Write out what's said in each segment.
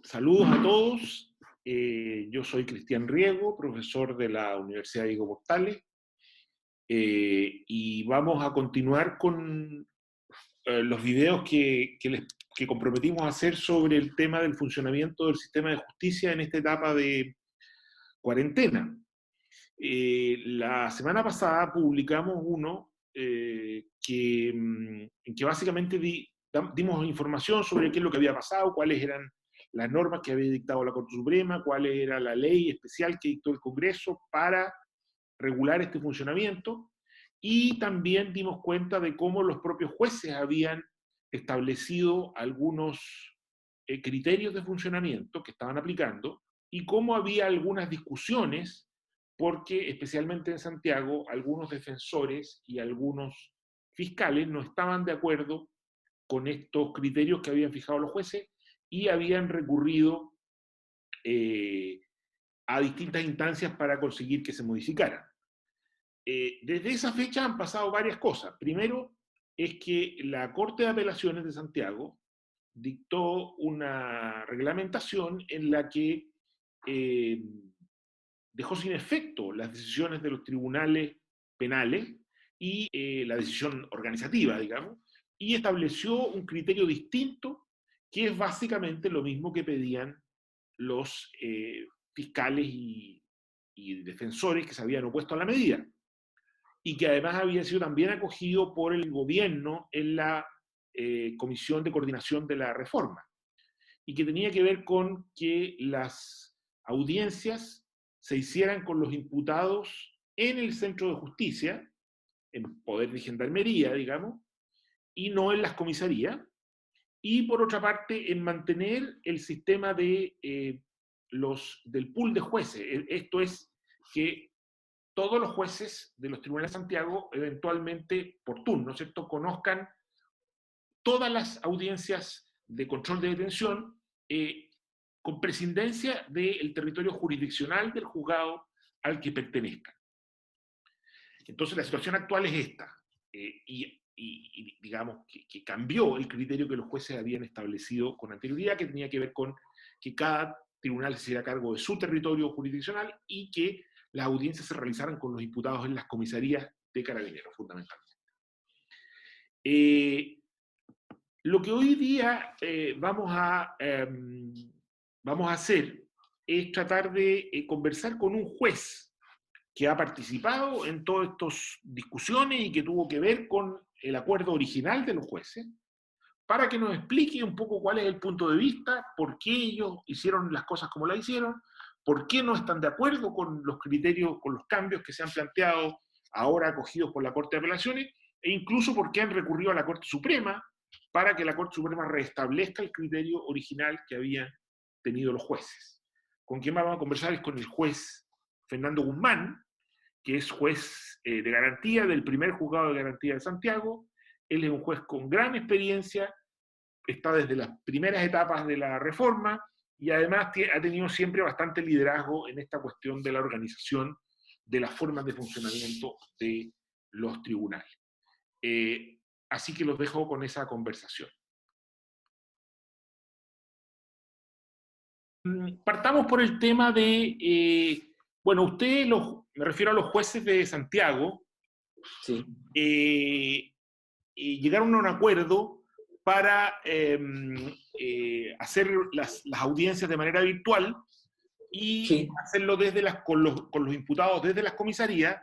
Saludos a todos. Yo soy Cristian Riego, profesor de la Universidad Diego Portales, y vamos a continuar con los videos que comprometimos a hacer sobre el tema del funcionamiento del sistema de justicia en esta etapa de cuarentena. La semana pasada publicamos uno en que básicamente dimos información sobre qué es lo que había pasado, cuáles eran las normas que había dictado la Corte Suprema, cuál era la ley especial que dictó el Congreso para regular este funcionamiento, y también dimos cuenta de cómo los propios jueces habían establecido algunos criterios de funcionamiento que estaban aplicando, y cómo había algunas discusiones, porque especialmente en Santiago, algunos defensores y algunos fiscales no estaban de acuerdo con estos criterios que habían fijado los jueces y habían recurrido a distintas instancias para conseguir que se modificaran. Desde esa fecha han pasado varias cosas. Primero es que la Corte de Apelaciones de Santiago dictó una reglamentación en la que dejó sin efecto las decisiones de los tribunales penales y la decisión organizativa, digamos, y estableció un criterio distinto que es básicamente lo mismo que pedían los fiscales y defensores que se habían opuesto a la medida, y que además había sido también acogido por el gobierno en la Comisión de Coordinación de la Reforma, y que tenía que ver con que las audiencias se hicieran con los imputados en el centro de justicia, en poder de gendarmería, digamos, y no en las comisarías, y por otra parte en mantener el sistema del pool de jueces. Esto es que todos los jueces de los tribunales de Santiago, eventualmente por turno, ¿cierto?, conozcan todas las audiencias de control de detención, con prescindencia del territorio jurisdiccional del juzgado al que pertenezcan. Entonces la situación actual es esta, y digamos que cambió el criterio que los jueces habían establecido con anterioridad, que tenía que ver con que cada tribunal se hiciera cargo de su territorio jurisdiccional y que las audiencias se realizaran con los imputados en las comisarías de Carabineros, fundamentalmente. Lo que hoy día vamos a hacer es tratar de conversar con un juez que ha participado en todas estas discusiones y que tuvo que ver con el acuerdo original de los jueces, para que nos explique un poco cuál es el punto de vista, por qué ellos hicieron las cosas como las hicieron, por qué no están de acuerdo con los criterios, con los cambios que se han planteado ahora acogidos por la Corte de Apelaciones, e incluso por qué han recurrido a la Corte Suprema para que la Corte Suprema restablezca el criterio original que habían tenido los jueces. Con quien vamos a conversar es con el juez Fernando Guzmán, que es juez de garantía del primer juzgado de garantía de Santiago. Él es un juez con gran experiencia, está desde las primeras etapas de la reforma y además ha tenido siempre bastante liderazgo en esta cuestión de la organización de las formas de funcionamiento de los tribunales. Así que los dejo con esa conversación. Partamos por el tema de, bueno, ustedes, me refiero a los jueces de Santiago, sí. Llegaron a un acuerdo para hacer las audiencias de manera virtual y Sí. hacerlo con los imputados desde las comisarías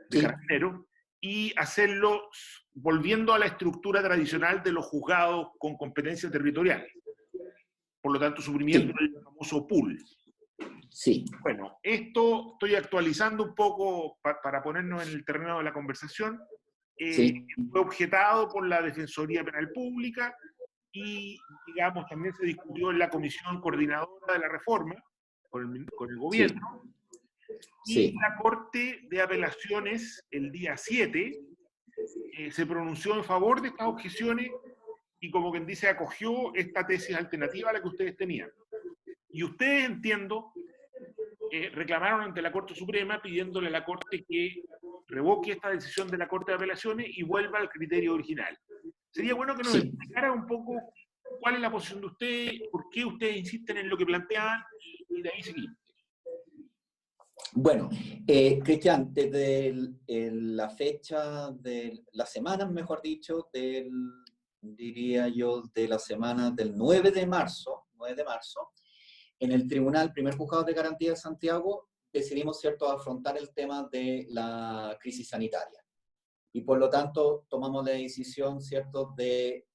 de Sí. Carabineros, y hacerlo volviendo a la estructura tradicional de los juzgados con competencia territorial. Por lo tanto, suprimiendo el famoso pool. Sí. Bueno, esto estoy actualizando un poco para ponernos en el terreno de la conversación. Sí. Fue objetado por la Defensoría Penal Pública y, digamos, también se discutió en la Comisión Coordinadora de la Reforma con el gobierno. Sí. Y la Corte de Apelaciones, el día 7, se pronunció en favor de estas objeciones y, como quien dice, acogió esta tesis alternativa a la que ustedes tenían. Y ustedes, entiendo, reclamaron ante la Corte Suprema pidiéndole a la Corte que revoque esta decisión de la Corte de Apelaciones y vuelva al criterio original. Sería bueno que nos explicara un poco ¿Cuál es la posición de ustedes? ¿Por qué ustedes insisten en lo que plantean? Y de ahí seguimos. Bueno, Cristian, desde la fecha de las semanas, mejor dicho, diría yo, de la semana del 9 de marzo, en el tribunal, primer juzgado de garantía de Santiago, decidimos, ¿cierto?, afrontar el tema de la crisis sanitaria. Y por lo tanto, tomamos la decisión, ¿cierto?, de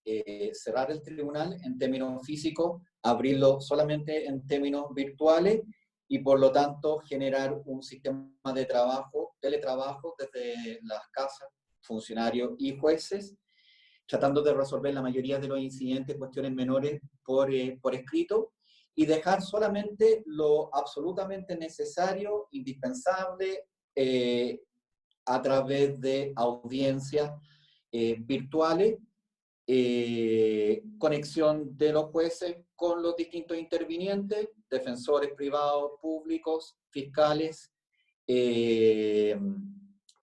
cerrar el tribunal en términos físicos, abrirlo solamente en términos virtuales y por lo tanto generar un sistema de trabajo, teletrabajo desde las casas, funcionarios y jueces, tratando de resolver la mayoría de los incidentes, cuestiones menores por escrito y dejar solamente lo absolutamente necesario, indispensable, a través de audiencias virtuales, conexión de los jueces con los distintos intervinientes, defensores privados, públicos, fiscales,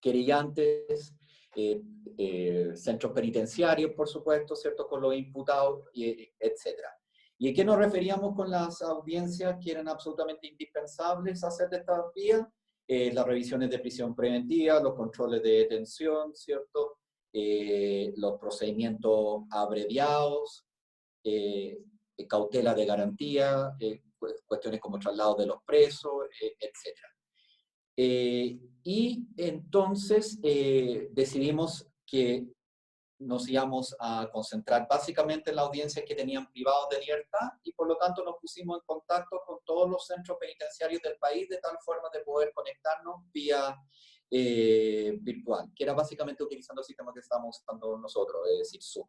querellantes, centros penitenciarios, por supuesto, ¿cierto?, con los imputados, etc. ¿Y a qué nos referíamos con las audiencias que eran absolutamente indispensables hacer de estas vías? Las revisiones de prisión preventiva, los controles de detención, ¿cierto? Los procedimientos abreviados, cautela de garantía, cuestiones como traslado de los presos, etc. Y entonces decidimos que nos íbamos a concentrar básicamente en las audiencias que tenían privados de libertad y por lo tanto nos pusimos en contacto con todos los centros penitenciarios del país de tal forma de poder conectarnos vía virtual, que era básicamente utilizando el sistema que estábamos usando nosotros, es decir, Zoom.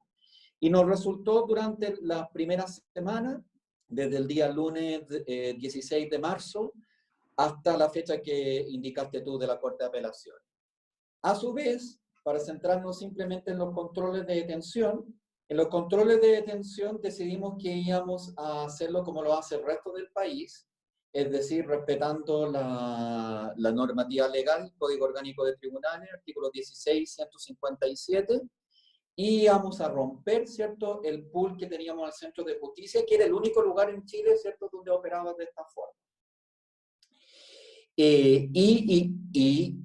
Y nos resultó durante la primera semana, desde el día lunes 16 de marzo, hasta la fecha que indicaste tú de la Corte de Apelación. A su vez, para centrarnos simplemente en los controles de detención, en los controles de detención decidimos que íbamos a hacerlo como lo hace el resto del país, es decir, respetando la normativa legal, Código Orgánico de Tribunales, artículos 16, 157, y íbamos a romper, ¿cierto?, el pool que teníamos en el Centro de Justicia, que era el único lugar en Chile, ¿cierto?, donde operaba de esta forma. Y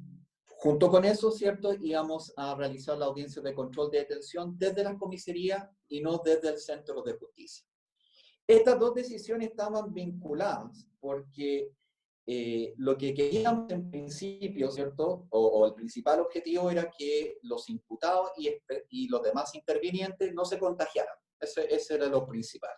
junto con eso, ¿cierto?, íbamos a realizar la audiencia de control de detención desde la comisaría y no desde el Centro de Justicia. Estas dos decisiones estaban vinculadas porque lo que queríamos en principio, ¿cierto?, o el principal objetivo era que los imputados y los demás intervinientes no se contagiaran. Ese era lo principal.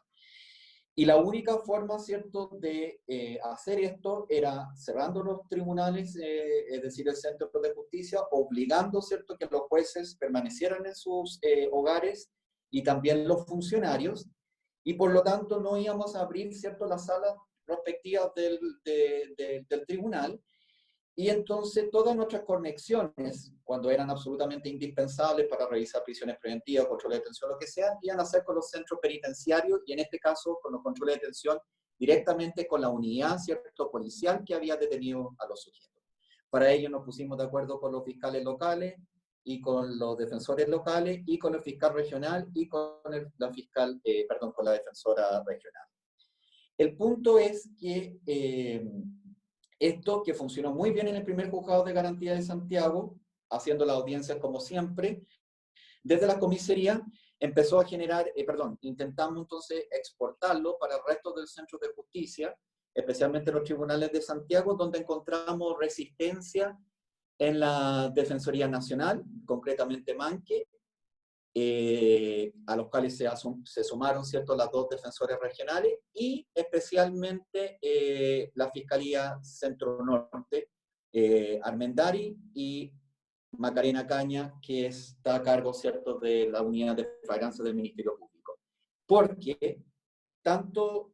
Y la única forma, ¿cierto?, de hacer esto era cerrando los tribunales, es decir, el Centro de Justicia, obligando, ¿cierto?, que los jueces permanecieran en sus hogares y también los funcionarios, y por lo tanto no íbamos a abrir, ¿cierto?, las salas respectivas del tribunal, y entonces todas nuestras conexiones, cuando eran absolutamente indispensables para revisar prisiones preventivas, control de detención, lo que sea, iban a ser con los centros penitenciarios y en este caso con los controles de detención directamente con la unidad, ¿cierto?, policial que había detenido a los sujetos. Para ello nos pusimos de acuerdo con los fiscales locales y con los defensores locales y con el fiscal regional y con con la defensora regional. El punto es que esto que funcionó muy bien en el primer juzgado de garantía de Santiago, haciendo las audiencias como siempre, desde la comisaría empezó a generar, intentamos entonces exportarlo para el resto del centro de justicia, especialmente los tribunales de Santiago, donde encontramos resistencia en la Defensoría Nacional, concretamente Manque, a los cuales se sumaron, ¿cierto?, las dos defensores regionales y especialmente la Fiscalía Centro Norte, Armendari y Macarena Caña, que está a cargo, ¿cierto?, de la unidad de flagrancia del Ministerio Público. Porque tanto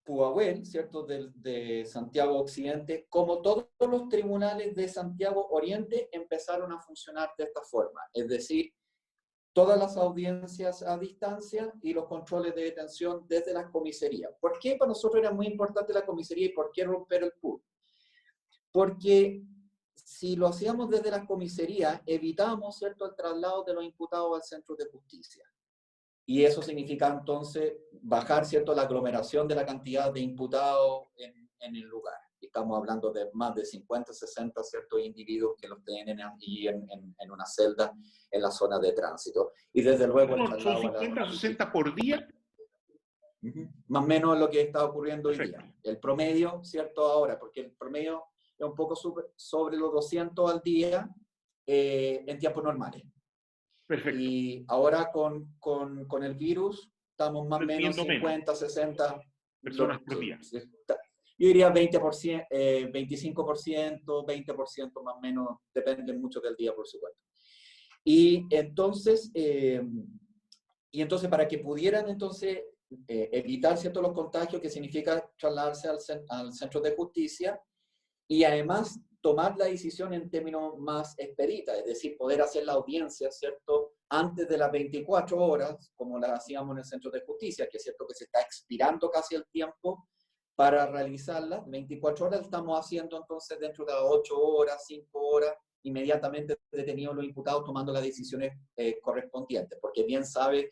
Pudahuel, ¿cierto?, de Santiago Occidente, como todos los tribunales de Santiago Oriente empezaron a funcionar de esta forma, es decir, todas las audiencias a distancia y los controles de detención desde las comisarías. ¿Por qué para nosotros era muy importante la comisaría y por qué romper el pool? Porque si lo hacíamos desde las comisarías, evitamos, ¿cierto?, el traslado de los imputados al centro de justicia. y eso significa entonces bajar, ¿cierto?, la aglomeración de la cantidad de imputados en el lugar. Estamos hablando de más de 50, 60 ciertos individuos que los tienen ahí en una celda en la zona de tránsito. Y desde luego el Son traslado a 50 o 60 por día. Más o menos lo que está ocurriendo hoy Perfecto. día. El promedio, ¿cierto? Ahora, porque el promedio es un poco sobre los 200 al día en tiempos normales. Perfecto. Y ahora con el virus estamos más o menos 50, 60 personas por día. Yo diría 20%, 25%, 20% más o menos, depende mucho del día, por supuesto. Y entonces para que pudieran entonces evitar ciertos los contagios, que significa trasladarse al centro de justicia, y además tomar la decisión en términos más expedita, es decir, poder hacer la audiencia, ¿cierto?, antes de las 24 horas, como la hacíamos en el centro de justicia, que es cierto que se está expirando casi el tiempo para realizarla. 24 horas estamos haciendo entonces dentro de 8 horas, 5 horas, inmediatamente detenidos los imputados tomando las decisiones correspondientes, porque bien sabe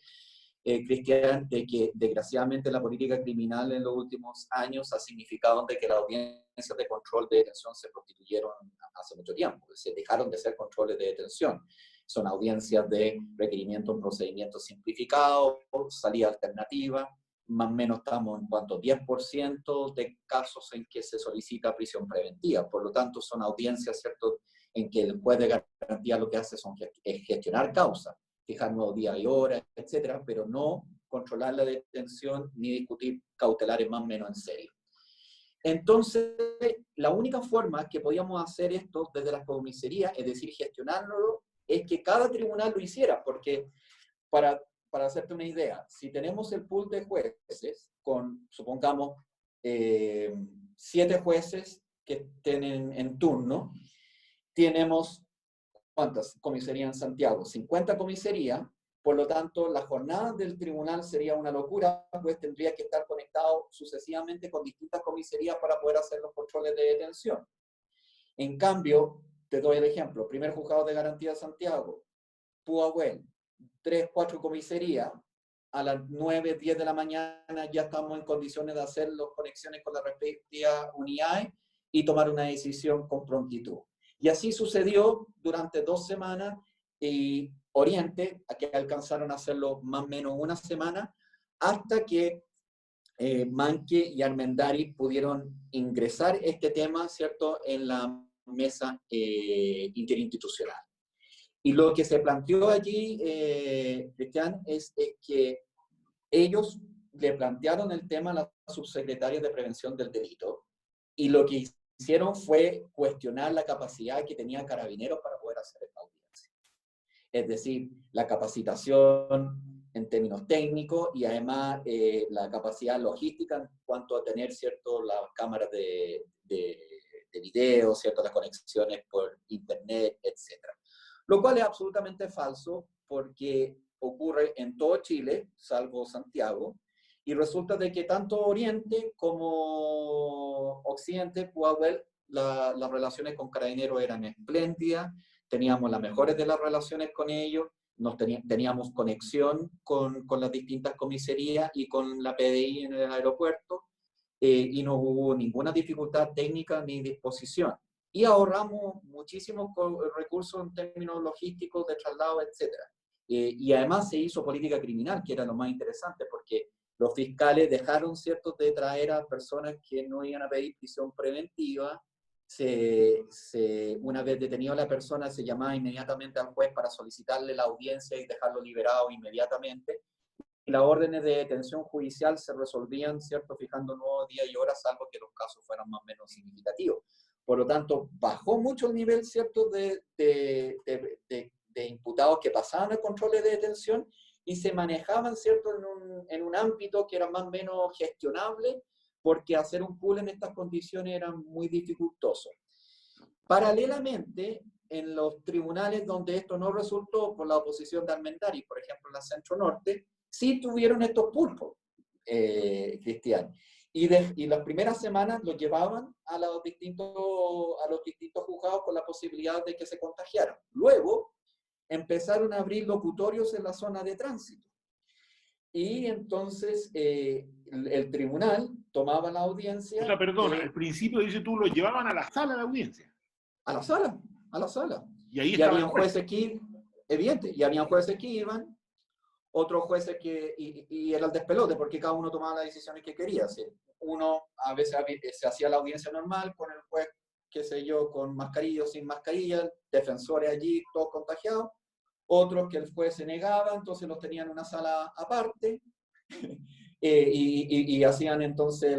Cristian, de que desgraciadamente la política criminal en los últimos años ha significado de que las audiencias de control de detención se prostituyeron hace mucho tiempo, se dejaron de ser controles de detención. Son audiencias de requerimiento en procedimientos simplificados, salida alternativa, más o menos estamos en cuanto 10% de casos en que se solicita prisión preventiva. Por lo tanto, son audiencias, ¿cierto?, en que el juez de garantía lo que hace es gestionar causa, fijar nuevos días y horas, etcétera, pero no controlar la detención ni discutir cautelares más o menos en serio. Entonces, la única forma que podíamos hacer esto desde las comisarías, es decir, gestionarlo, es que cada tribunal lo hiciera, porque para hacerte una idea, si tenemos el pool de jueces con, supongamos, 7 jueces que estén en turno, tenemos ¿cuántas comisarías en Santiago? 50 comisarías, por lo tanto, la jornada del tribunal sería una locura, pues tendría que estar conectado sucesivamente con distintas comisarías para poder hacer los controles de detención. En cambio, te doy el ejemplo, primer juzgado de garantía de Santiago, Pudahuel, 3, 4 comisarías, a las 9, 10 de la mañana ya estamos en condiciones de hacer las conexiones con la respectiva unidad y tomar una decisión con prontitud. Y así sucedió durante 2 semanas, y Oriente, a que alcanzaron a hacerlo más o menos una semana, hasta que Manque y Armendari pudieron ingresar este tema, ¿cierto?, en la mesa interinstitucional. Y lo que se planteó allí, Cristian, es que ellos le plantearon el tema a la subsecretaria de Prevención del Delito, y lo que hicieron fue cuestionar la capacidad que tenía Carabineros para poder hacer esta audiencia. Es decir, la capacitación en términos técnicos y además la capacidad logística en cuanto a tener, ¿cierto?, las cámaras de video, ¿cierto?, las conexiones por internet, etc. Lo cual es absolutamente falso, porque ocurre en todo Chile, salvo Santiago, y resulta de que tanto Oriente como Occidente, Pudahuel, las relaciones con Carabineros eran espléndidas, teníamos las mejores de las relaciones con ellos, teníamos conexión con las distintas comisarías y con la PDI en el aeropuerto, y no hubo ninguna dificultad técnica ni disposición. Y ahorramos muchísimos recursos en términos logísticos, de traslado, etc. Y además se hizo política criminal, que era lo más interesante, porque los fiscales dejaron, ¿cierto?, de traer a personas que no iban a pedir prisión preventiva. Una vez detenido a la persona, se llamaba inmediatamente al juez para solicitarle la audiencia y dejarlo liberado inmediatamente. Y las órdenes de detención judicial se resolvían, ¿cierto?, fijando nuevos días y horas, salvo que los casos fueran más o menos significativos. Por lo tanto, bajó mucho el nivel, ¿cierto?, de imputados que pasaban el control de detención y se manejaban, ¿cierto?, en un ámbito que era más o menos gestionable, porque hacer un pool en estas condiciones era muy dificultoso. Paralelamente, en los tribunales donde esto no resultó por la oposición de Armendari, por ejemplo, en la Centro Norte, sí tuvieron estos pulpos, Cristian. Y las primeras semanas los llevaban a los distintos juzgados con la posibilidad de que se contagiaran. Luego empezaron a abrir locutorios en la zona de tránsito. Y entonces el tribunal tomaba la O sea, audiencia perdona, al principio, dice tú, lo llevaban a la sala de audiencia. a la sala, a la sala. Y ahí Y estaba el habían juez. jueces que, evidente, y habían jueces que iban, otros jueces que, y era el despelote, porque cada uno tomaba las decisiones que quería. ¿Sí? Uno a veces se hacía la audiencia normal con el juez, qué sé yo, con mascarilla o sin mascarilla, defensores allí, todos contagiados. Otros que el juez se negaba, entonces los tenían en una sala aparte. Y hacían entonces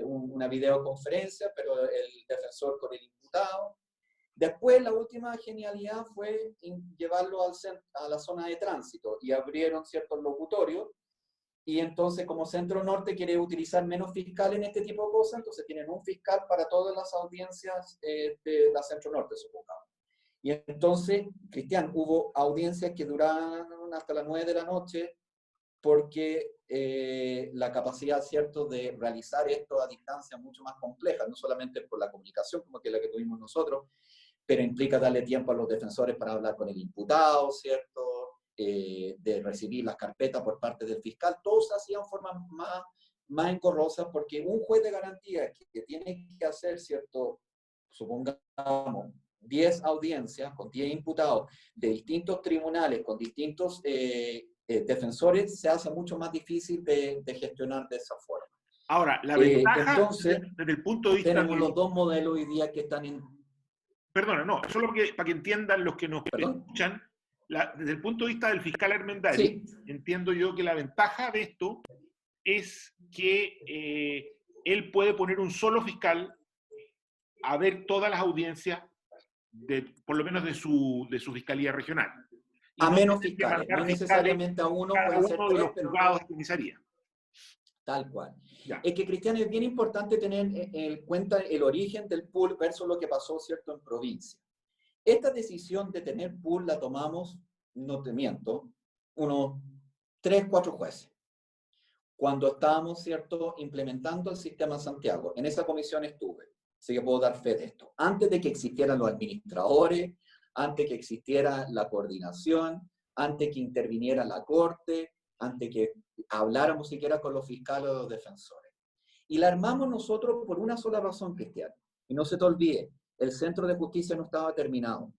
una videoconferencia, pero el defensor con el imputado. Después, la última genialidad fue llevarlo a la zona de tránsito y abrieron ciertos locutorios. Y entonces, como Centro Norte quiere utilizar menos fiscal en este tipo de cosas, entonces tienen un fiscal para todas las audiencias de la Centro Norte, supongamos. Y entonces, Cristian, hubo audiencias que duraron hasta las 9 de la noche, porque la capacidad, ¿cierto?, de realizar esto a distancia es mucho más compleja, no solamente por la comunicación como que la que tuvimos nosotros, pero implica darle tiempo a los defensores para hablar con el imputado, ¿cierto?, de recibir las carpetas por parte del fiscal. Todo se hacía en forma más engorrosa, porque un juez de garantía que tiene que hacer, ¿cierto?, supongamos, 10 audiencias con 10 imputados de distintos tribunales, con distintos defensores, se hace mucho más difícil de gestionar de esa forma. Ahora, la ventaja, Entonces, desde el punto de vista tenemos los dos modelos hoy día que están en... Perdona, no, solo para que entiendan los que nos ¿Perdón? escuchan, desde el punto de vista del fiscal Armendari, Sí. entiendo yo que la ventaja de esto es que él puede poner un solo fiscal a ver todas las audiencias, por lo menos de su fiscalía regional. Y A no menos tiene que fiscales, mandar no fiscales necesariamente a uno, cada pueden ser uno de tres, los pero juzgados no de comisaría. tal cual. Ya. Es que, Cristian, es bien importante tener en cuenta el origen del pool versus lo que pasó, ¿cierto?, en provincia. Esta decisión de tener pool la tomamos, no te miento, unos 3, 4 jueces. Cuando estábamos, ¿cierto?, implementando el sistema Santiago. En esa comisión estuve, así que puedo dar fe de esto. Antes de que existieran los administradores, antes que existiera la coordinación, antes que interviniera la Corte, antes que habláramos siquiera con los fiscales o los defensores. Y la armamos nosotros por una sola razón, Cristian. Y no se te olvide, el Centro de Justicia no estaba terminado.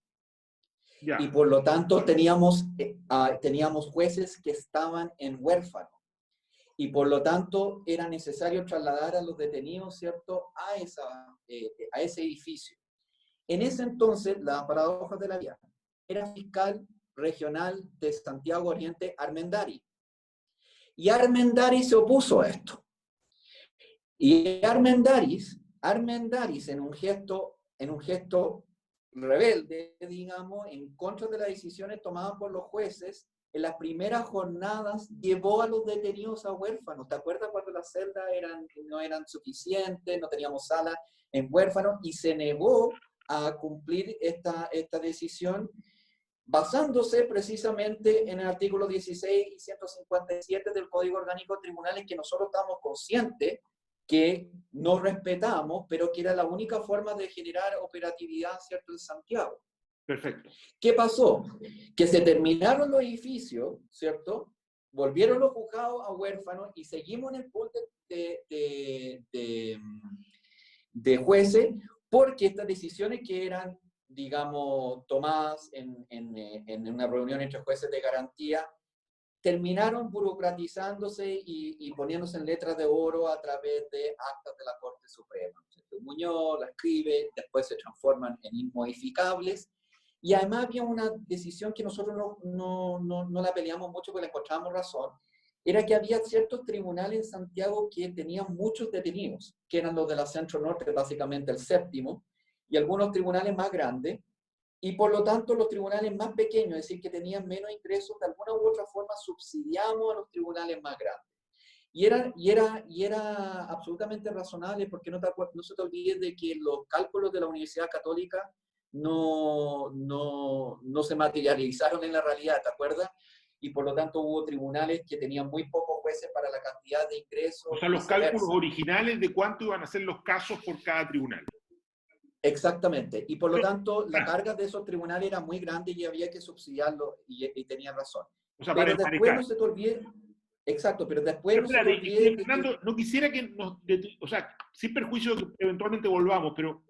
Ya. Y por lo tanto teníamos jueces que estaban en huérfano. Y por lo tanto era necesario trasladar a los detenidos, ¿cierto?, a ese edificio. En ese entonces, la paradoja de la vida, era fiscal regional de Santiago Oriente Armendari. Y Armendari se opuso a esto. Y Armendáriz en un gesto rebelde, digamos, en contra de las decisiones tomadas por los jueces, en las primeras jornadas llevó a los detenidos a huérfanos. ¿Te acuerdas cuando las celdas no eran suficientes, no teníamos salas en huérfanos? Y se negó a cumplir esta decisión basándose precisamente en el artículo 16 y 157 del Código Orgánico de Tribunales, que nosotros estamos conscientes que no respetamos, pero que era la única forma de generar operatividad, ¿cierto?, en Santiago. Perfecto. ¿Qué pasó? Que se terminaron los edificios, ¿cierto? Volvieron los juzgados a huérfanos y seguimos en el pool de jueces, porque estas decisiones que eran, digamos, tomadas en una reunión entre jueces de garantía, terminaron burocratizándose y poniéndose en letras de oro a través de actas de la Corte Suprema. Muñoz la escribe, después se transforman en inmodificables, y además había una decisión que nosotros no la peleamos mucho porque le encontrábamos razón, era que había ciertos tribunales en Santiago que tenían muchos detenidos, que eran los de la Centro Norte, básicamente el séptimo, y algunos tribunales más grandes, y por lo tanto los tribunales más pequeños, es decir, que tenían menos ingresos, de alguna u otra forma subsidiamos a los tribunales más grandes. Y era absolutamente razonable, porque no se te olvide de que los cálculos de la Universidad Católica no se materializaron en la realidad, ¿te acuerdas? Y por lo tanto hubo tribunales que tenían muy pocos jueces para la cantidad de ingresos. O sea, los cálculos originales de cuánto iban a ser los casos por cada tribunal. Exactamente. Y por lo tanto, la carga de esos tribunales era muy grande y había que subsidiarlo, y tenía razón. O sea, Pero para después emparejar. no se te olvide, Exacto, pero después Pero no se te espérate, es olvide que, de que... Fernando, no quisiera que o sea, sin perjuicio de que eventualmente volvamos, pero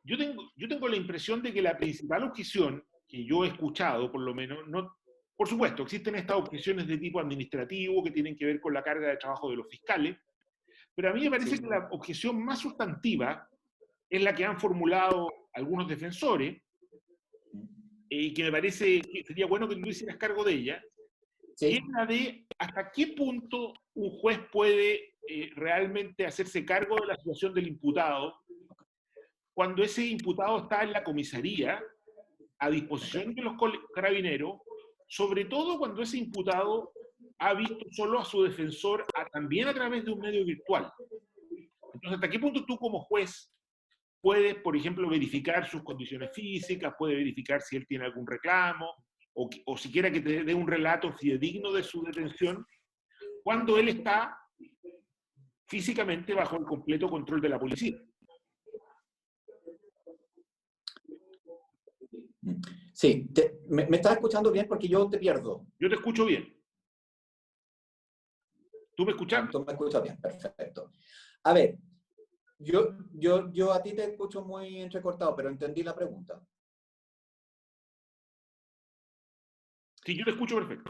yo tengo la impresión de que la principal objeción que yo he escuchado, por lo menos, no, por supuesto, existen estas objeciones de tipo administrativo que tienen que ver con la carga de trabajo de los fiscales, pero a mí me parece Sí. que la objeción más sustantiva es la que han formulado algunos defensores, y que me parece que sería bueno que tú hicieras cargo de ella, que es Sí. la de hasta qué punto un juez puede realmente hacerse cargo de la situación del imputado cuando ese imputado está en la comisaría a Ok. disposición de los carabineros, sobre todo cuando ese imputado ha visto solo a su defensor también a través de un medio virtual. Entonces, ¿hasta qué punto tú como juez puedes, por ejemplo, verificar sus condiciones físicas, puede verificar si él tiene algún reclamo, o siquiera que te dé un relato fidedigno de su detención, cuando él está físicamente bajo el completo control de la policía? Sí, me estás escuchando bien porque yo te pierdo. Yo te escucho bien. ¿Tú me escuchas? Tú me escuchas bien, perfecto. A ver, yo a ti te escucho muy entrecortado, pero entendí la pregunta. Sí, yo te escucho perfecto.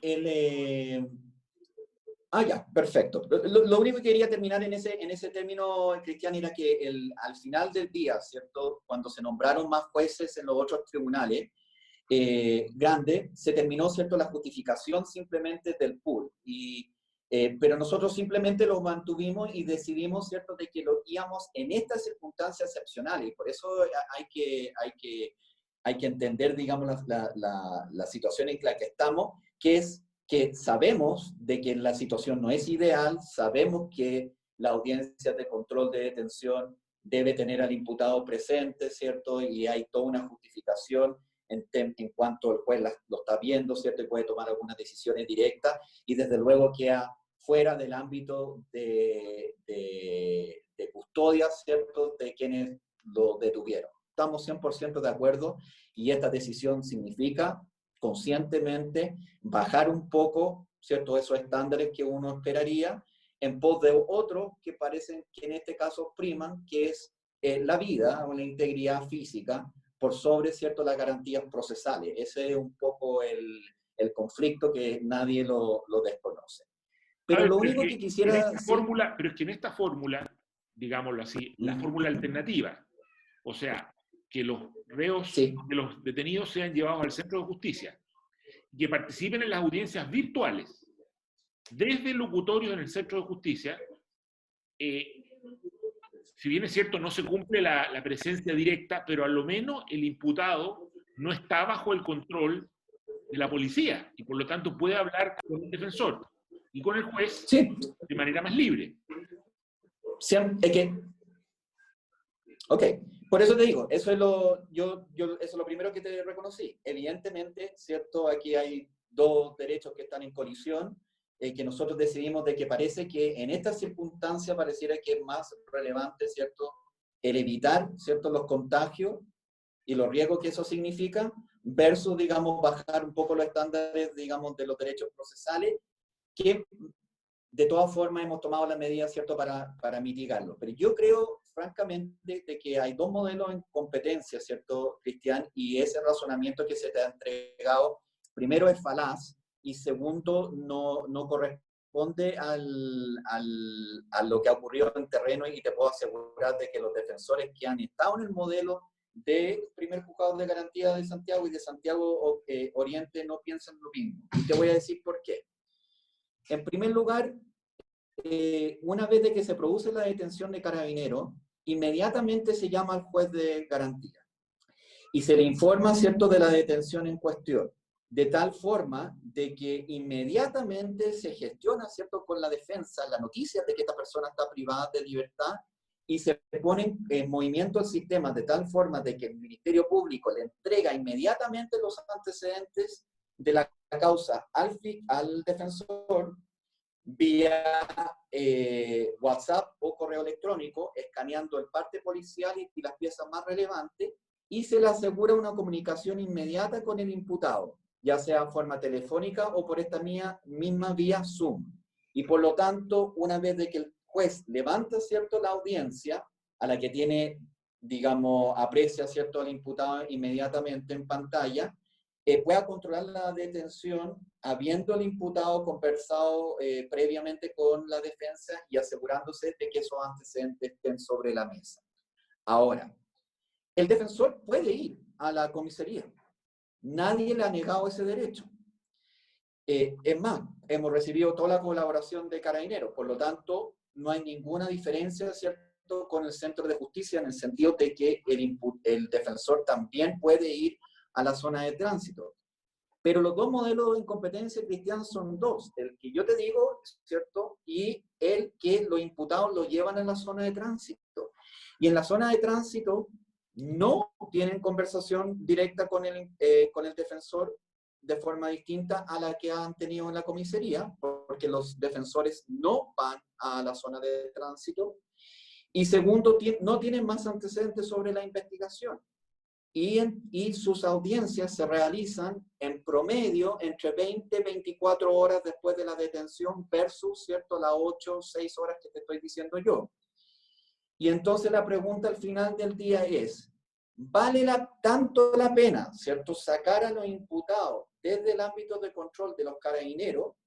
Ya, perfecto. Lo único que quería terminar en ese término, Cristian, era que al final del día, ¿cierto? Cuando se nombraron más jueces en los otros tribunales grandes, se terminó, ¿cierto?, la justificación simplemente del pool. Pero nosotros simplemente lo mantuvimos y decidimos, ¿cierto?, de que lo íbamos en estas circunstancias excepcionales. Y por eso hay que entender, digamos, la situación en la que estamos, que es que sabemos de que la situación no es ideal, sabemos que la audiencia de control de detención debe tener al imputado presente, ¿cierto? Y hay toda una justificación en cuanto el juez lo está viendo, ¿cierto? Y puede tomar algunas decisiones directas, y desde luego queda fuera del ámbito de custodia, ¿cierto? De quienes lo detuvieron. Estamos 100% de acuerdo, y esta decisión significa conscientemente bajar un poco, ¿cierto?, esos estándares que uno esperaría en pos de otros que parecen que en este caso priman, que es la vida o la integridad física por sobre, ¿cierto?, las garantías procesales. Ese es un poco el conflicto que nadie lo desconoce. A Pero ver, lo pero es único que que en quisiera, esta sí, fórmula, pero es que en esta fórmula, digámoslo así, la fórmula alternativa, o sea, que los reos, sí, que los detenidos sean llevados al centro de justicia, que participen en las audiencias virtuales, desde el locutorio en el centro de justicia, eh, si bien es cierto, no se cumple la presencia directa, pero a lo menos el imputado no está bajo el control de la policía y por lo tanto puede hablar con el defensor y con el juez sí, de manera más libre. es que ok, por eso te digo, eso es eso es lo primero que te reconocí. Evidentemente, ¿cierto? Aquí hay dos derechos que están en colisión, que nosotros decidimos de que parece que en esta circunstancia pareciera que es más relevante, ¿cierto?, el evitar, ¿cierto?, los contagios y los riesgos que eso significa, versus, digamos, bajar un poco los estándares, digamos, de los derechos procesales, que de todas formas hemos tomado las medidas, ¿cierto?, para mitigarlo. Pero yo creo, francamente, de que hay dos modelos en competencia, ¿cierto, Cristian? Y ese razonamiento que se te ha entregado, primero es falaz, y segundo, no corresponde a lo que ha ocurrido en terreno, y te puedo asegurar de que los defensores que han estado en el modelo de primer juzgado de garantía de Santiago y de Santiago Oriente no piensan lo mismo. Y te voy a decir por qué. En primer lugar, una vez de que se produce la detención de Carabineros, inmediatamente se llama al juez de garantía y se le informa, ¿cierto?, de la detención en cuestión, de tal forma de que inmediatamente se gestiona, ¿cierto?, con la defensa la noticia de que esta persona está privada de libertad, y se pone en movimiento el sistema de tal forma de que el Ministerio Público le entrega inmediatamente los antecedentes de la causa al defensor, vía WhatsApp o correo electrónico, escaneando el parte policial y las piezas más relevantes, y se le asegura una comunicación inmediata con el imputado, ya sea en forma telefónica o por esta misma vía Zoom. Y por lo tanto, una vez de que el juez levanta, ¿cierto?, la audiencia, a la que tiene, digamos, aprecia, ¿cierto?, al imputado inmediatamente en pantalla, pueda controlar la detención habiendo el imputado conversado previamente con la defensa y asegurándose de que esos antecedentes estén sobre la mesa. Ahora, el defensor puede ir a la comisaría. Nadie le ha negado ese derecho. Es más, hemos recibido toda la colaboración de Carabineros, por lo tanto, no hay ninguna diferencia, ¿cierto?, con el Centro de Justicia, en el sentido de que el defensor también puede ir a la zona de tránsito. Pero los dos modelos de incompetencia, Cristian, son dos. El que yo te digo, ¿cierto?, y el que los imputados lo llevan en la zona de tránsito. Y en la zona de tránsito no tienen conversación directa con el defensor de forma distinta a la que han tenido en la comisaría, porque los defensores no van a la zona de tránsito. Y segundo, no tienen más antecedentes sobre la investigación. Y sus audiencias se realizan en promedio entre 20 y 24 horas después de la detención versus, ¿cierto?, las 8 o 6 horas que te estoy diciendo yo. Y entonces la pregunta al final del día es, ¿vale tanto la pena, ¿cierto?, sacar a los imputados desde el ámbito de control de los Carabineros,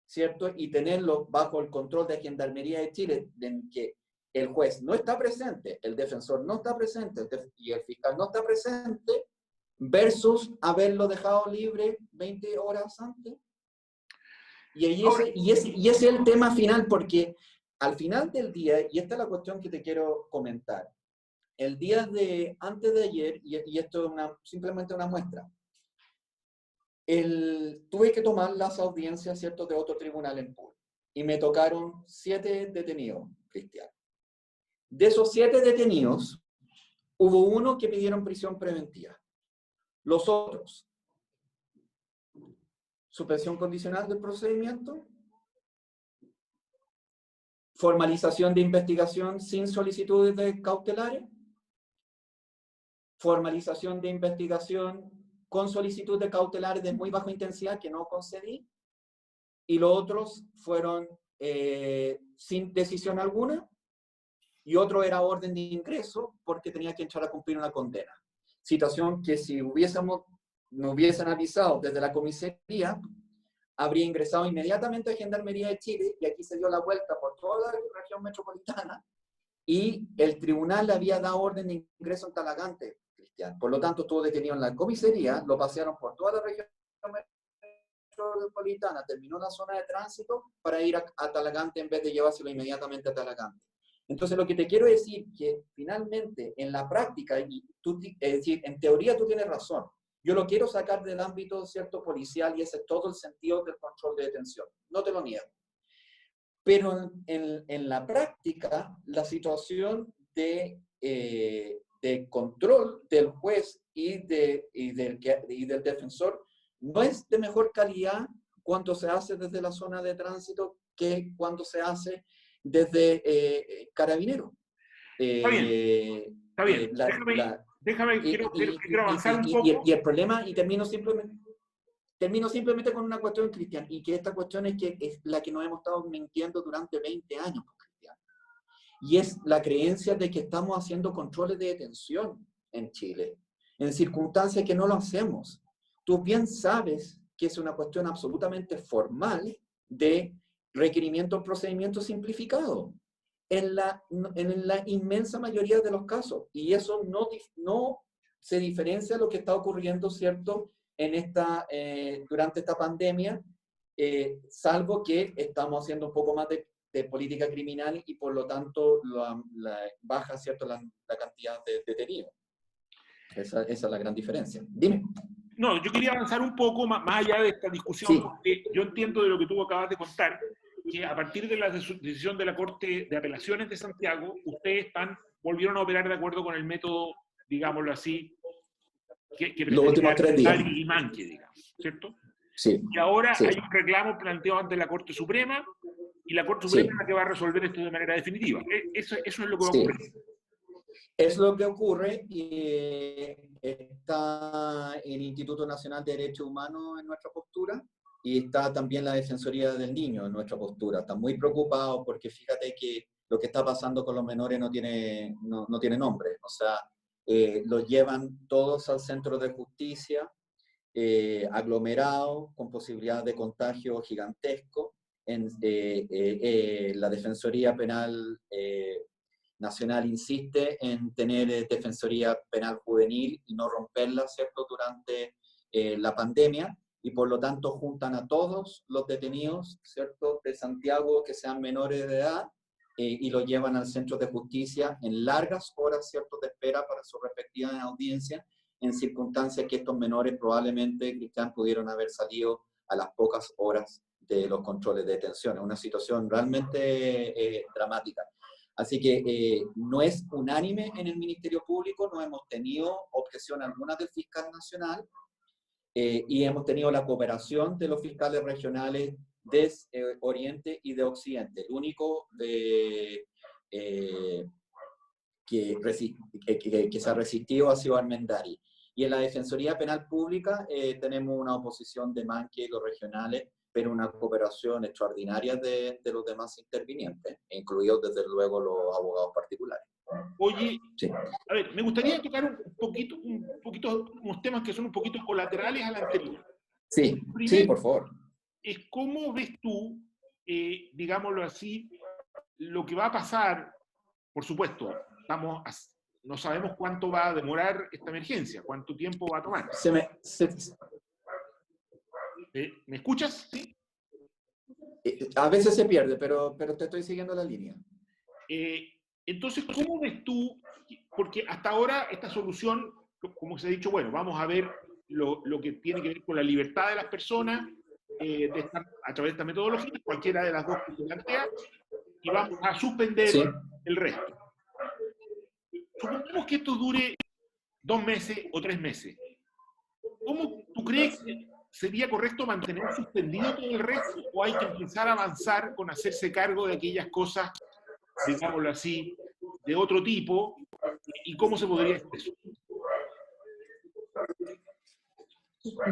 ¿cierto?, y tenerlos bajo el control de Gendarmería de Chile, en que el juez no está presente, el defensor no está presente y el fiscal no está presente, versus haberlo dejado libre 20 horas antes? Y ese es el tema final, porque al final del día, y esta es la cuestión que te quiero comentar, el día antes de ayer, y esto es simplemente una muestra, tuve que tomar las audiencias, ¿cierto?, de otro tribunal en Puno, y me tocaron 7 detenidos, Cristian. De esos 7 detenidos, hubo uno que pidieron prisión preventiva. Los otros, suspensión condicional del procedimiento, formalización de investigación sin solicitudes de cautelares, formalización de investigación con solicitud de cautelares de muy baja intensidad que no concedí, y los otros fueron sin decisión alguna, y otro era orden de ingreso porque tenía que entrar a cumplir una condena. Situación que si nos hubiesen avisado desde la comisaría, habría ingresado inmediatamente a Gendarmería de Chile, y aquí se dio la vuelta por toda la región metropolitana, y el tribunal le había dado orden de ingreso en Talagante, Cristian. Por lo tanto, estuvo detenido en la comisaría, lo pasearon por toda la región metropolitana, terminó en la zona de tránsito para ir a Talagante en vez de llevárselo inmediatamente a Talagante. Entonces, lo que te quiero decir que finalmente, en la práctica, es decir, en teoría tú tienes razón, yo lo quiero sacar del ámbito, ¿cierto?, policial, y ese es todo el sentido del control de detención, no te lo niego. Pero en la práctica, la situación de control del juez y del defensor no es de mejor calidad cuando se hace desde la zona de tránsito que cuando se hace desde Carabineros. Está bien, está bien. Quiero avanzar un poco. Y el problema, y termino simplemente con una cuestión, Cristian, y que esta cuestión es la que nos hemos estado mintiendo durante 20 años, Cristian. Y es la creencia de que estamos haciendo controles de detención en Chile, en circunstancias que no lo hacemos. Tú bien sabes que es una cuestión absolutamente formal de requerimiento de procedimiento simplificado, en la inmensa mayoría de los casos. Y eso no se diferencia de lo que está ocurriendo, ¿cierto?, durante esta pandemia, salvo que estamos haciendo un poco más de política criminal y por lo tanto baja, ¿cierto?, la cantidad de detenidos. Esa es la gran diferencia. Dime. No, yo quería avanzar un poco más allá de esta discusión, sí, porque yo entiendo de lo que tú acabas de contar, que a partir de la decisión de la Corte de Apelaciones de Santiago, ustedes volvieron a operar de acuerdo con el método, digámoslo así, que los últimos 3 días. Y Manque, digamos, ¿cierto? Sí. Y ahora sí. hay un reclamo planteado ante la Corte Suprema, y la Corte Suprema es la que va a resolver esto de manera definitiva. Eso es lo que va a ocurrir. Es lo que ocurre, y está el Instituto Nacional de Derechos Humanos en nuestra postura, y está también la Defensoría del Niño en nuestra postura. Está muy preocupado porque fíjate que lo que está pasando con los menores no tiene nombre. O sea, los llevan todos al centro de justicia, aglomerados, con posibilidad de contagio gigantesco. La Defensoría Penal Nacional insiste en tener Defensoría Penal Juvenil y no romperla, ¿cierto?, durante la pandemia, y por lo tanto juntan a todos los detenidos, ¿cierto?, de Santiago que sean menores de edad, y los llevan al centro de justicia en largas horas, ¿cierto?, de espera para su respectiva audiencia, en circunstancias que estos menores probablemente, Cristian, pudieron haber salido a las pocas horas de los controles de detención. Es una situación realmente dramática. Así que no es unánime en el Ministerio Público, no hemos tenido objeción alguna del fiscal nacional, y hemos tenido la cooperación de los fiscales regionales de Oriente y de Occidente. El único que se ha resistido ha sido Armendari. Y en la Defensoría Penal Pública tenemos una oposición de Manque y los regionales, pero una cooperación extraordinaria de los demás intervinientes, incluidos desde luego los abogados particulares. Oye, Sí. a ver, me gustaría tocar un poquito, unos temas que son un poquito colaterales al anterior. Sí, Primero, sí, por favor. es cómo ves tú, digámoslo así, lo que va a pasar. Por supuesto, no sabemos cuánto va a demorar esta emergencia, cuánto tiempo va a tomar. ¿Me escuchas? ¿Sí? A veces se pierde, pero te estoy siguiendo la línea. Entonces, ¿cómo ves tú? Porque hasta ahora esta solución, como se ha dicho, bueno, vamos a ver lo que tiene que ver con la libertad de las personas a través de esta metodología, cualquiera de las dos que se plantea, y vamos a suspender ¿Sí? el resto. Supongamos que esto dure 2 meses o 3 meses. ¿Cómo tú crees que sería correcto mantener suspendido todo el resto, o hay que empezar a avanzar con hacerse cargo de aquellas cosas, digámoslo así, de otro tipo? ¿Y cómo se podría hacer eso?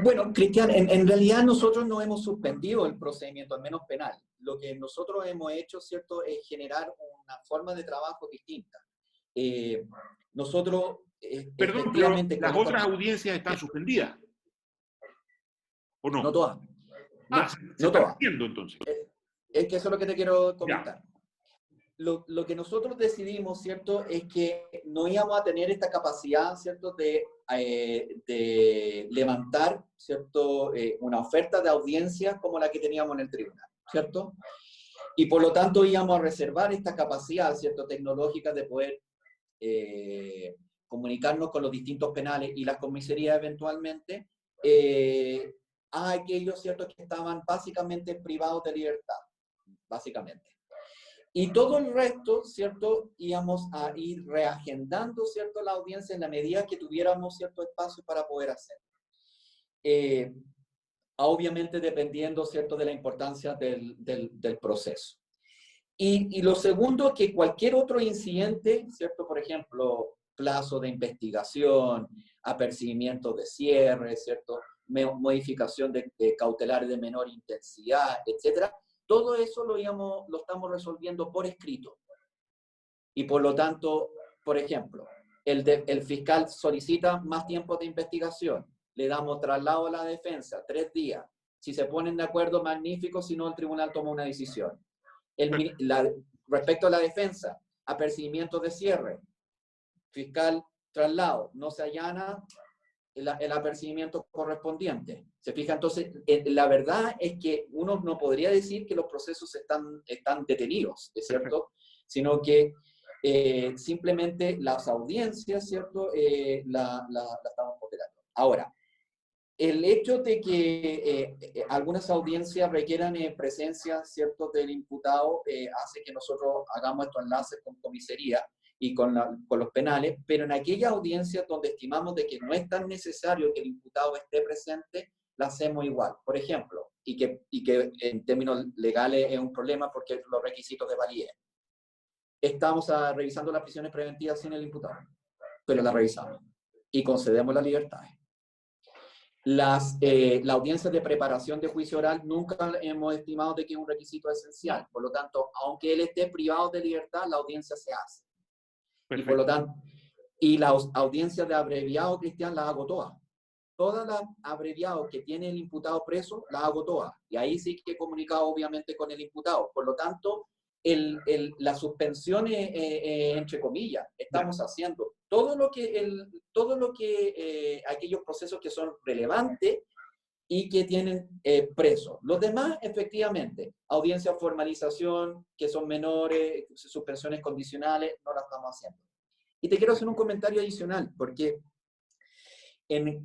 Bueno, Cristian, en realidad nosotros no hemos suspendido el procedimiento, al menos penal. Lo que nosotros hemos hecho, ¿cierto?, es generar una forma de trabajo distinta. Nosotros, Perdón, pero efectivamente, las otras audiencias están suspendidas, ¿o no no? todas. Se No están todas. haciendo entonces. Es que eso es lo que te quiero comentar. Ya. Lo que nosotros decidimos, ¿cierto?, es que no íbamos a tener esta capacidad, ¿cierto?, de levantar, ¿cierto?, una oferta de audiencia como la que teníamos en el tribunal, ¿cierto? Y por lo tanto íbamos a reservar esta capacidad, ¿cierto?, tecnológica de poder comunicarnos con los distintos penales y las comisarías eventualmente, a aquellos, ¿cierto?, que estaban básicamente privados de libertad, básicamente. Y todo el resto, ¿cierto?, íbamos a ir reagendando, ¿cierto?, la audiencia en la medida que tuviéramos cierto espacio para poder hacer. Obviamente dependiendo, ¿cierto?, de la importancia del proceso. Y lo segundo, que cualquier otro incidente, ¿cierto?, por ejemplo, plazo de investigación, apercibimiento de cierre, ¿cierto?, modificación de cautelar de menor intensidad, etcétera, todo eso lo estamos resolviendo por escrito. Y por lo tanto, por ejemplo, el fiscal solicita más tiempo de investigación, le damos traslado a la defensa, 3 días. Si se ponen de acuerdo, magnífico, si no, el tribunal toma una decisión. Respecto a la defensa, apercibimiento de cierre, fiscal traslado, no se allana el apercibimiento correspondiente. ¿Se fija? Entonces, la verdad es que uno no podría decir que los procesos están detenidos, ¿es cierto? Sino que simplemente las audiencias, ¿cierto?, la estamos moderando. Ahora, el hecho de que algunas audiencias requieran presencia, ¿cierto?, del imputado hace que nosotros hagamos estos enlaces con comisaría y con los penales, pero en aquellas audiencias donde estimamos de que no es tan necesario que el imputado esté presente, la hacemos igual. Por ejemplo, y que en términos legales es un problema porque los requisitos de validez. Estamos revisando las prisiones preventivas sin el imputado, pero las revisamos y concedemos las libertades. La audiencia de preparación de juicio oral nunca hemos estimado de que es un requisito esencial. Por lo tanto, aunque él esté privado de libertad, la audiencia se hace. Y por lo Perfecto. tanto, y las audiencias de abreviado, Cristian, las hago todas. Todas las abreviados que tiene el imputado preso, las hago todas. Y ahí sí que he comunicado obviamente con el imputado. Por lo tanto, la suspensión, entre comillas, Ya. estamos haciendo todo lo que aquellos procesos que son relevantes y que tienen presos. Los demás, efectivamente, audiencia, formalización, que son menores, suspensiones condicionales, no las estamos haciendo. Y te quiero hacer un comentario adicional, porque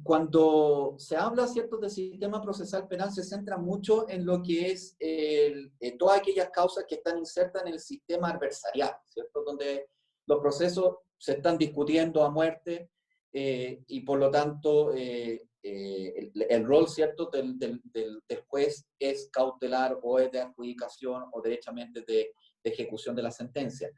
cuando se habla, ¿cierto?, del sistema procesal penal, se centra mucho en lo que es todas aquellas causas que están insertas en el sistema adversarial, ¿cierto?, donde los procesos se están discutiendo a muerte y por lo tanto el rol, ¿cierto?, del juez es cautelar o es de adjudicación o derechamente de ejecución de la sentencia.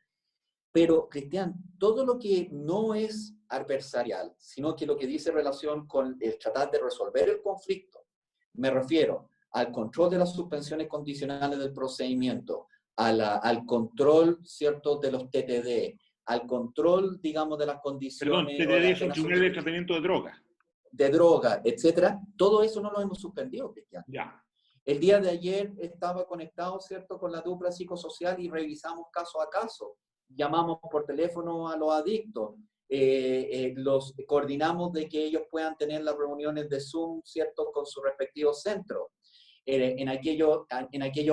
Pero, Cristian, todo lo que no es adversarial, sino que lo que dice relación con el tratar de resolver el conflicto, me refiero al control de las suspensiones condicionales del procedimiento, al control, ¿cierto?, de los TTD, al control, digamos, de las Perdón, condiciones o de TTD las son penas tribunales de sustitutivas, tratamiento de drogas. de droga, etcétera, todo eso no lo hemos suspendido, Cristian. Ya. El día de ayer estaba conectado, ¿cierto?, con la dupla psicosocial y revisamos caso a caso. Llamamos por teléfono a los adictos, los coordinamos de que ellos puedan tener las reuniones de Zoom, ¿cierto?, con sus respectivos centros. En aquellos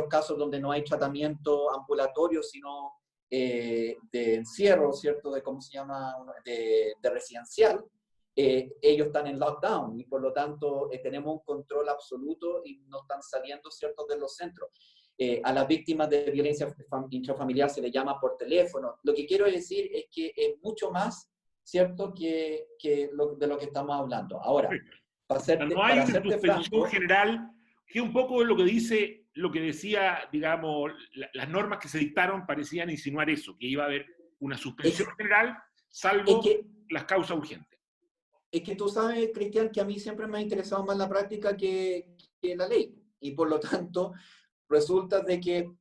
casos donde no hay tratamiento ambulatorio, sino de encierro, ¿cierto?, de cómo se llama, de residencial, ellos están en lockdown y por lo tanto tenemos un control absoluto y no están saliendo, ¿cierto?, de los centros. A las víctimas de violencia intrafamiliar se les llama por teléfono. Lo que quiero decir es que es mucho más, ¿cierto?, de lo que estamos hablando. Ahora, Perfecto. O sea, no hay para una serte suspensión franco, general, que un poco lo que dice, lo que decía, digamos, las normas que se dictaron parecían insinuar eso, que iba a haber una suspensión es, general, es salvo que las causas urgentes. Es que tú sabes, Cristian, que a mí siempre me ha interesado más la práctica que la ley. Y por lo tanto, resulta de que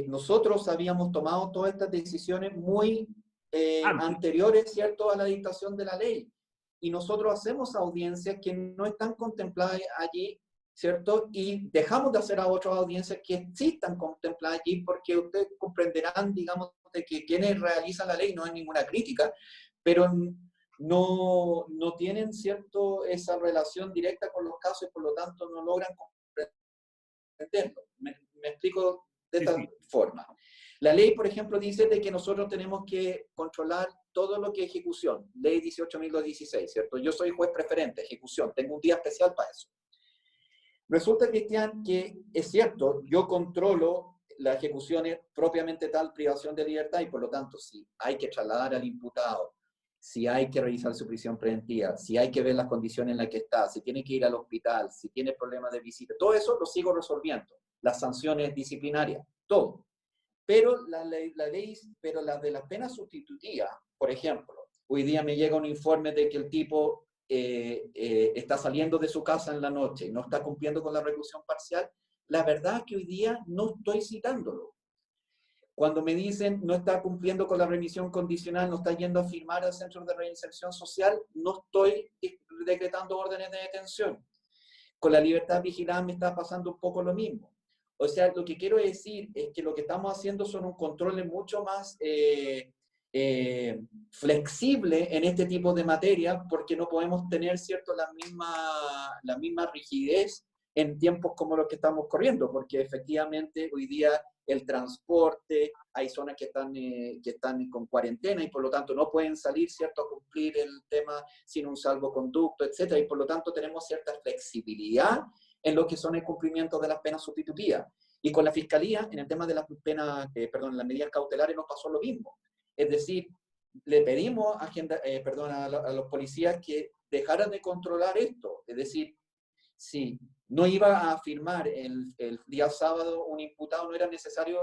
nosotros habíamos tomado todas estas decisiones muy Antes. anteriores, ¿cierto?, a la dictación de la ley. Y nosotros hacemos audiencias que no están contempladas allí, ¿cierto? Y dejamos de hacer a otras audiencias que sí están contempladas allí, porque ustedes comprenderán, digamos, de que quienes realizan la ley no hay ninguna crítica, pero no tienen, ¿cierto?, esa relación directa con los casos y por lo tanto no logran comprenderlo. Me explico de Sí, tal sí. forma. La ley, por ejemplo, dice de que nosotros tenemos que controlar todo lo que es ejecución. Ley 18.216, ¿cierto? Yo soy juez preferente, ejecución. Tengo un día especial para eso. Resulta, Cristian, que es cierto, yo controlo las ejecuciones propiamente tal, privación de libertad, y por lo tanto, si hay que trasladar al imputado, si hay que revisar su prisión preventiva, si hay que ver las condiciones en las que está, si tiene que ir al hospital, si tiene problemas de visita, todo eso lo sigo resolviendo. Las sanciones disciplinarias, todo. Pero pero la de las penas sustitutivas, por ejemplo, hoy día me llega un informe de que el tipo está saliendo de su casa en la noche, no está cumpliendo con la reclusión parcial, la verdad es que hoy día no estoy citándolo. Cuando me dicen no está cumpliendo con la remisión condicional, no está yendo a firmar al centro de reinserción social, no estoy decretando órdenes de detención. Con la libertad vigilada me está pasando un poco lo mismo. O sea, lo que quiero decir es que lo que estamos haciendo son un control mucho más flexible en este tipo de materia, porque no podemos tener, ¿cierto?, la misma rigidez en tiempos como los que estamos corriendo, porque efectivamente hoy día el transporte, hay zonas que están con cuarentena y por lo tanto no pueden salir, ¿cierto?, a cumplir el tema sin un salvoconducto, etcétera, y por lo tanto tenemos cierta flexibilidad en lo que son el cumplimiento de las penas sustitutivas. Y con la Fiscalía, en el tema de las penas, las medidas cautelares nos pasó lo mismo. Es decir, le pedimos a los policías que dejaran de controlar esto. Es decir, si no iba a firmar el día sábado un imputado, no era necesario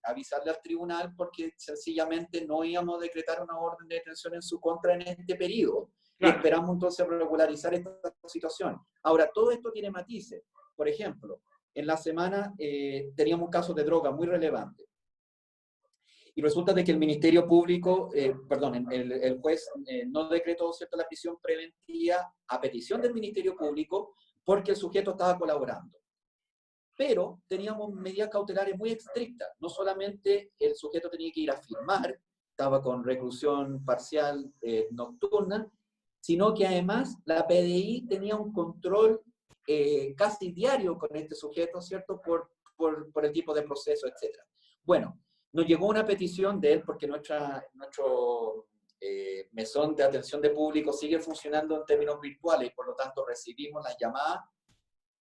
avisarle al tribunal porque sencillamente no íbamos a decretar una orden de detención en su contra en este periodo. Y Claro, esperamos entonces regularizar esta situación. Ahora, todo esto tiene matices. Por ejemplo, en la semana teníamos un caso de droga muy relevante. Y resulta de que el Ministerio Público, perdón, el juez no decretó, ¿cierto?, la prisión preventiva a petición del Ministerio Público porque el sujeto estaba colaborando. Pero teníamos medidas cautelares muy estrictas. No solamente el sujeto tenía que ir a firmar, estaba con reclusión parcial nocturna, sino que además la PDI tenía un control casi diario con este sujeto, ¿cierto? Por el tipo de proceso, etc. Bueno, nos llegó una petición de él porque nuestro mesón de atención de público sigue funcionando en términos virtuales y por lo tanto recibimos las llamadas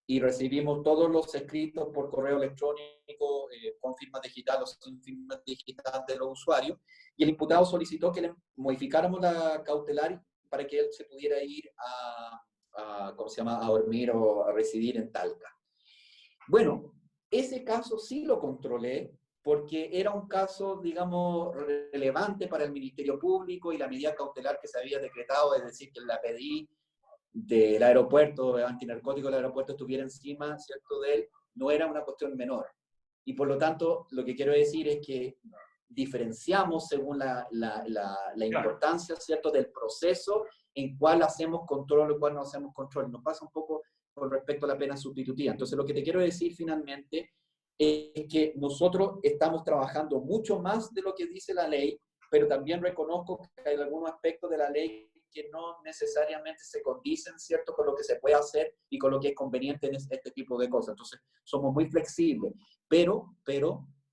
y recibimos todos los escritos por correo electrónico con firma digital o sin firma digital de los usuarios, y el imputado solicitó que le modificáramos la cautelar para que él se pudiera ir ¿cómo se llama?, a dormir o a residir en Talca. Bueno, ese caso sí lo controlé porque era un caso, digamos, relevante para el Ministerio Público y la medida cautelar que se había decretado, es decir, que la pedí del aeropuerto, antinarcótico del aeropuerto estuviera encima, ¿cierto?, de él, no era una cuestión menor. Y por lo tanto, lo que quiero decir es que diferenciamos según la claro. importancia, ¿cierto?, del proceso en cuál hacemos control o cuál no hacemos control. Nos pasa un poco con respecto a la pena sustitutiva. Entonces, lo que te quiero decir finalmente es que nosotros estamos trabajando mucho más de lo que dice la ley, pero también reconozco que hay algunos aspectos de la ley que no necesariamente se condicen, ¿cierto?, con lo que se puede hacer y con lo que es conveniente en este tipo de cosas. Entonces, somos muy flexibles, pero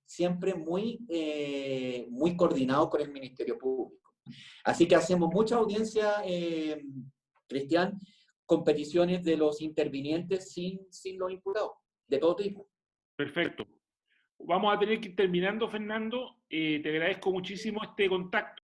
siempre muy coordinados con el Ministerio Público. Así que hacemos mucha audiencia, Cristian, con peticiones de los intervinientes sin los imputados, de todo tipo. Perfecto. Vamos a tener que ir terminando, Fernando. Te agradezco muchísimo este contacto.